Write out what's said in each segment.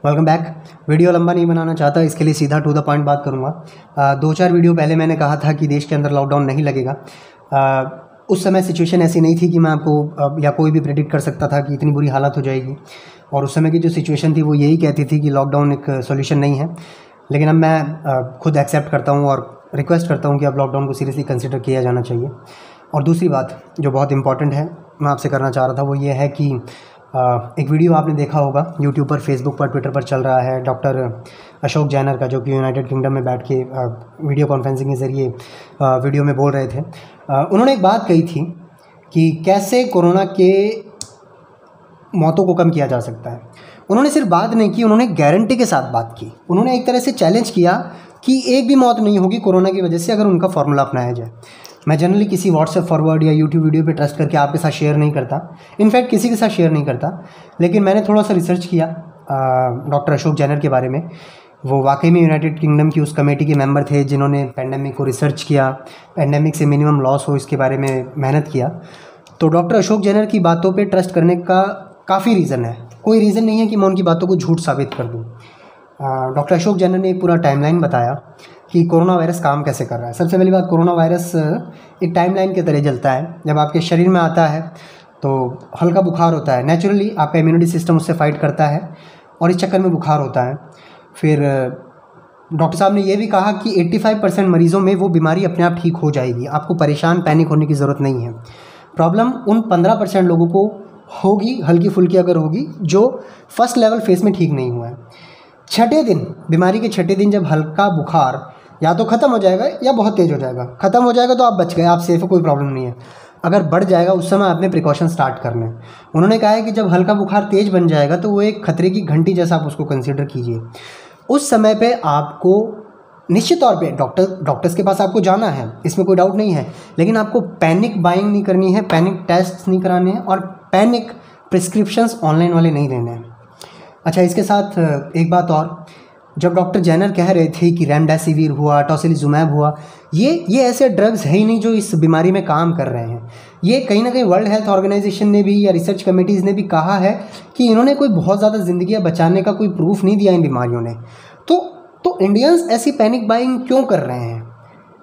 Welcome back. Video लंबा नहीं बनाना चाहता, इसके लिए सीधा टू द पॉइंट बात करूँगा। 2-4 वीडियो पहले मैंने कहा था कि देश के अंदर लॉकडाउन नहीं लगेगा। उस समय सिचुएशन ऐसी नहीं थी कि मैं आपको या कोई भी प्रेडिक्ट कर सकता था कि इतनी बुरी हालत हो जाएगी, और उस समय की जो सिचुएशन थी वो यही कहती थी कि लॉकडाउन एक सोल्यूशन नहीं है। लेकिन अब मैं खुद एक्सेप्ट करता हूँ और रिक्वेस्ट करता हूँ कि अब लॉकडाउन को सीरियसली कंसिडर किया जाना चाहिए। और दूसरी बात जो बहुत इंपॉर्टेंट है मैं आपसे करना चाह रहा था वो ये है कि एक वीडियो आपने देखा होगा यूट्यूब पर, फेसबुक पर, ट्विटर पर चल रहा है डॉक्टर अशोक जैनर का, जो कि यूनाइटेड किंगडम में बैठ के वीडियो कॉन्फ्रेंसिंग के ज़रिए वीडियो में बोल रहे थे। उन्होंने एक बात कही थी कि कैसे कोरोना के मौतों को कम किया जा सकता है। उन्होंने सिर्फ बात नहीं की, उन्होंने गारंटी के साथ बात की। उन्होंने एक तरह से चैलेंज किया कि एक भी मौत नहीं होगी कोरोना की वजह से अगर उनका फॉर्मूला अपनाया जाए। मैं जनरली किसी व्हाट्सएप फॉरवर्ड या यूट्यूब वीडियो पे ट्रस्ट करके आपके साथ शेयर नहीं करता, इनफैक्ट किसी के साथ शेयर नहीं करता। लेकिन मैंने थोड़ा सा रिसर्च किया डॉक्टर अशोक जैनर के बारे में। वो वाकई में यूनाइटेड किंगडम की उस कमेटी के मेंबर थे जिन्होंने पेंडेमिक को रिसर्च किया, पेंडेमिक से मिनिमम लॉस हो इसके बारे में मेहनत किया। तो डॉक्टर अशोक जैनर की बातों पर ट्रस्ट करने का काफ़ी रीज़न है। कोई रीज़न नहीं है कि मैं उनकी बातों को झूठ साबित कर दूँ। डॉक्टर अशोक जैनर ने एक पूरा टाइमलाइन बताया कि कोरोना वायरस काम कैसे कर रहा है। सबसे पहली बात, कोरोना वायरस एक टाइमलाइन के तरह चलता है। जब आपके शरीर में आता है तो हल्का बुखार होता है, नेचुरली आपका इम्यूनिटी सिस्टम उससे फाइट करता है और इस चक्कर में बुखार होता है। फिर डॉक्टर साहब ने ये भी कहा कि 85% मरीज़ों में वो बीमारी अपने आप ठीक हो जाएगी, आपको परेशान पैनिक होने की ज़रूरत नहीं है। प्रॉब्लम उन 15% लोगों को होगी, हल्की फुल्की अगर होगी, जो फर्स्ट लेवल फेस में ठीक नहीं हुआ है। छठे दिन, बीमारी के छठे दिन जब हल्का बुखार या तो ख़त्म हो जाएगा या बहुत तेज़ हो जाएगा। ख़त्म हो जाएगा तो आप बच गए, आप सेफ हो, कोई प्रॉब्लम नहीं है। अगर बढ़ जाएगा उस समय आपने प्रिकॉशन स्टार्ट करने हैं। उन्होंने कहा है कि जब हल्का बुखार तेज़ बन जाएगा तो वो एक खतरे की घंटी जैसा आप उसको कंसीडर कीजिए। उस समय पे आपको निश्चित तौर पे डॉक्टर्स के पास आपको जाना है, इसमें कोई डाउट नहीं है। लेकिन आपको पैनिक बाइंग नहीं करनी है, पैनिक टेस्ट नहीं कराने हैं और पैनिक प्रिस्क्रिप्शंस ऑनलाइन वाले नहीं देने हैं। अच्छा, इसके साथ एक बात और, जब डॉक्टर जैनर कह रहे थे कि रेमडेसिविर हुआ, टोसिलिजुमैब हुआ, ये ऐसे ड्रग्स है ही नहीं जो इस बीमारी में काम कर रहे हैं। ये कहीं ना कहीं वर्ल्ड हेल्थ ऑर्गेनाइजेशन ने भी या रिसर्च कमेटीज़ ने भी कहा है कि इन्होंने कोई बहुत ज़्यादा ज़िंदगियाँ बचाने का कोई प्रूफ नहीं दिया इन बीमारियों ने। तो इंडियंस ऐसी पैनिक बाइंग क्यों कर रहे हैं?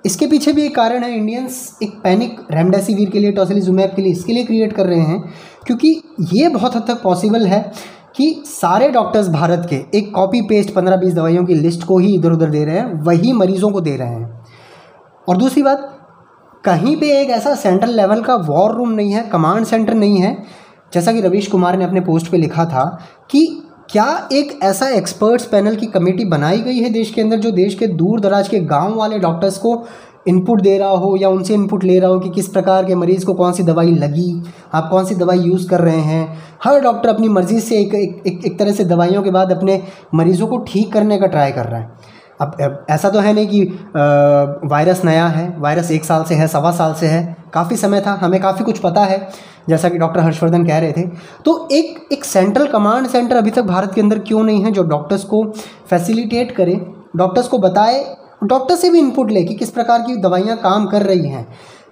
इसके पीछे भी एक कारण है। इंडियंस एक पैनिक रेमडेसिविर के लिए, टोसिलिजुमैब के लिए, इसके लिए क्रिएट कर रहे हैं क्योंकि ये बहुत हद तक पॉसिबल है कि सारे डॉक्टर्स भारत के एक कॉपी पेस्ट 15-20 दवाइयों की लिस्ट को ही इधर उधर दे रहे हैं, वही मरीजों को दे रहे हैं। और दूसरी बात, कहीं पे एक ऐसा सेंट्रल लेवल का वॉर रूम नहीं है, कमांड सेंटर नहीं है। जैसा कि रवीश कुमार ने अपने पोस्ट पे लिखा था कि क्या एक ऐसा एक्सपर्ट्स पैनल की कमेटी बनाई गई है देश के अंदर जो देश के दूर दराज के गाँव वाले डॉक्टर्स को इनपुट दे रहा हो या उनसे इनपुट ले रहा हो कि किस प्रकार के मरीज़ को कौन सी दवाई लगी, आप कौन सी दवाई यूज़ कर रहे हैं। हर डॉक्टर अपनी मर्ज़ी से एक तरह से दवाइयों के बाद अपने मरीज़ों को ठीक करने का ट्राई कर रहा है। अब ऐसा तो है नहीं कि वायरस नया है, वायरस 1 साल से है, 1.25 साल से है, काफ़ी समय था, हमें काफ़ी कुछ पता है, जैसा कि डॉक्टर हर्षवर्धन कह रहे थे। तो एक सेंट्रल कमांड सेंटर अभी तक भारत के अंदर क्यों नहीं है जो डॉक्टर्स को फैसिलिटेट करे, डॉक्टर्स को बताए, डॉक्टर से भी इनपुट ले कि किस प्रकार की दवाइयाँ काम कर रही हैं।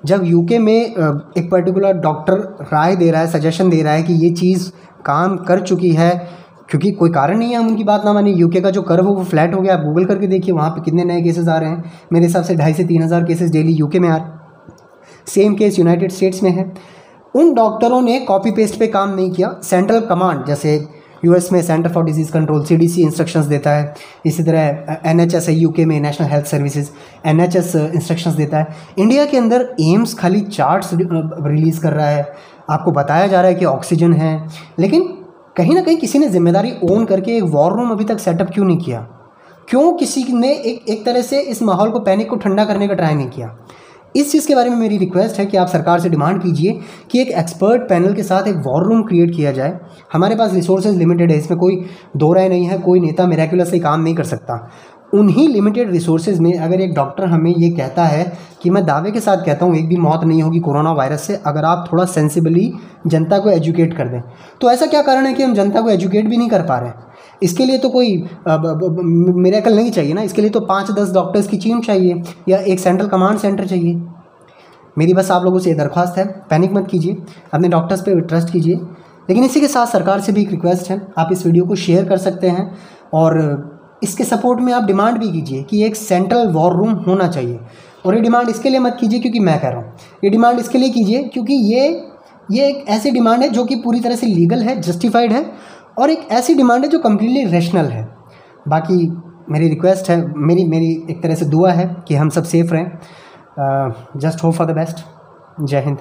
जब यूके में एक पर्टिकुलर डॉक्टर राय दे रहा है, सजेशन दे रहा है कि ये चीज़ काम कर चुकी है, क्योंकि कोई कारण नहीं है हम उनकी बात ना माने। यूके का जो कर्व है वो फ्लैट हो गया, आप गूगल करके देखिए वहाँ पे कितने नए केसेस आ रहे हैं। मेरे हिसाब से 2,500 से 3,000 केसेस डेली यूके में आ रहे। सेम केस यूनाइटेड स्टेट्स में है। उन डॉक्टरों ने कॉपी पेस्ट पे काम नहीं किया। सेंट्रल कमांड, जैसे यूएस में centre for disease control CDC instructions देता है, इसी तरह NHS है यूके में, national health services, NHS instructions देता है। इंडिया के अंदर एम्स खाली चार्ट्स रिलीज़ कर रहा है, आपको बताया जा रहा है कि ऑक्सीजन है, लेकिन कहीं ना कहीं किसी ने जिम्मेदारी ओन करके एक वॉर रूम अभी तक सेटअप क्यों नहीं किया? क्यों किसी ने एक तरह से इस माहौल को, पैनिक को ठंडा करने का ट्राई नहीं किया? इस चीज़ के बारे में मेरी रिक्वेस्ट है कि आप सरकार से डिमांड कीजिए कि एक एक्सपर्ट पैनल के साथ एक वॉर रूम क्रिएट किया जाए। हमारे पास रिसोर्सेज लिमिटेड है, इसमें कोई दो राय नहीं है। कोई नेता मिरेक्युलसली काम नहीं कर सकता। उन्हीं लिमिटेड रिसोर्सेज में अगर एक डॉक्टर हमें ये कहता है कि मैं दावे के साथ कहता हूँ एक भी मौत नहीं होगी कोरोना वायरस से, अगर आप थोड़ा सेंसिबली जनता को एजुकेट कर दें, तो ऐसा क्या कारण है कि हम जनता को एजुकेट भी नहीं कर पा रहे हैं? इसके लिए तो कोई मिरेकल नहीं चाहिए ना, इसके लिए तो 5-10 डॉक्टर्स की टीम चाहिए या एक सेंट्रल कमांड सेंटर चाहिए। मेरी बस आप लोगों से ये दरख्वास्त है, पैनिक मत कीजिए, अपने डॉक्टर्स पे ट्रस्ट कीजिए। लेकिन इसी के साथ सरकार से भी एक रिक्वेस्ट है, आप इस वीडियो को शेयर कर सकते हैं और इसके सपोर्ट में आप डिमांड भी कीजिए कि एक सेंट्रल वॉर रूम होना चाहिए। और ये डिमांड इसके लिए मत कीजिए क्योंकि मैं कह रहा हूँ, ये डिमांड इसके लिए कीजिए क्योंकि ये एक ऐसी डिमांड है जो कि पूरी तरह से लीगल है, जस्टिफाइड है, और एक ऐसी डिमांड है जो कम्प्लीटली रैशनल है। बाकी मेरी रिक्वेस्ट है, मेरी एक तरह से दुआ है कि हम सब सेफ रहें। Just hope for the best. जय हिंद।